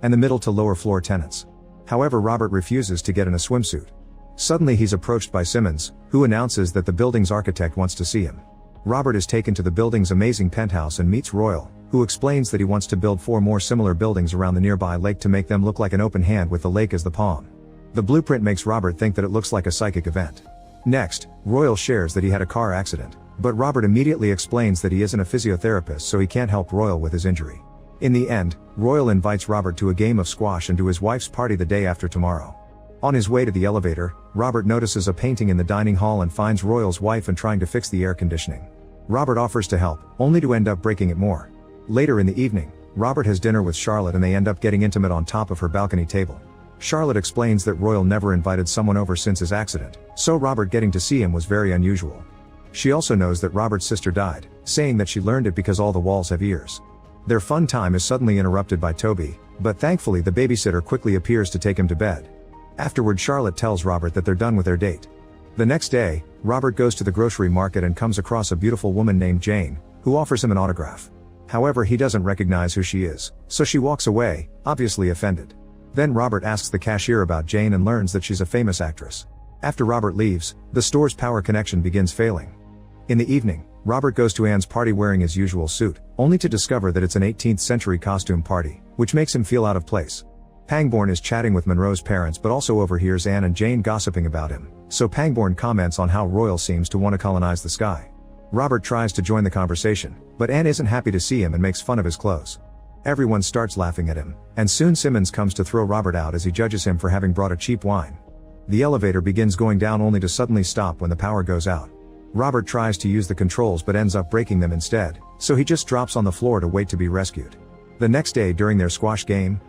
and the middle to lower floor tenants. However, Robert refuses to get in a swimsuit. Suddenly he's approached by Simmons, who announces that the building's architect wants to see him. Robert is taken to the building's amazing penthouse and meets Royal, who explains that he wants to build 4 more similar buildings around the nearby lake to make them look like an open hand with the lake as the palm. The blueprint makes Robert think that it looks like a psychic event. Next, Royal shares that he had a car accident, but Robert immediately explains that he isn't a physiotherapist, so he can't help Royal with his injury. In the end, Royal invites Robert to a game of squash and to his wife's party the day after tomorrow. On his way to the elevator, Robert notices a painting in the dining hall and finds Royal's wife and trying to fix the air conditioning. Robert offers to help, only to end up breaking it more. Later in the evening, Robert has dinner with Charlotte and they end up getting intimate on top of her balcony table. Charlotte explains that Royal never invited someone over since his accident, so Robert getting to see him was very unusual. She also knows that Robert's sister died, saying that she learned it because all the walls have ears. Their fun time is suddenly interrupted by Toby, but thankfully the babysitter quickly appears to take him to bed. Afterward, Charlotte tells Robert that they're done with their date. The next day, Robert goes to the grocery market and comes across a beautiful woman named Jane, who offers him an autograph. However, he doesn't recognize who she is, so she walks away, obviously offended. Then Robert asks the cashier about Jane and learns that she's a famous actress. After Robert leaves, the store's power connection begins failing. In the evening, Robert goes to Anne's party wearing his usual suit, only to discover that it's an 18th century costume party, which makes him feel out of place. Pangborn is chatting with Monroe's parents but also overhears Anne and Jane gossiping about him, so Pangborn comments on how Royal seems to want to colonize the sky. Robert tries to join the conversation, but Anne isn't happy to see him and makes fun of his clothes. Everyone starts laughing at him, and soon Simmons comes to throw Robert out as he judges him for having brought a cheap wine. The elevator begins going down only to suddenly stop when the power goes out. Robert tries to use the controls but ends up breaking them instead, so he just drops on the floor to wait to be rescued. The next day during their squash game,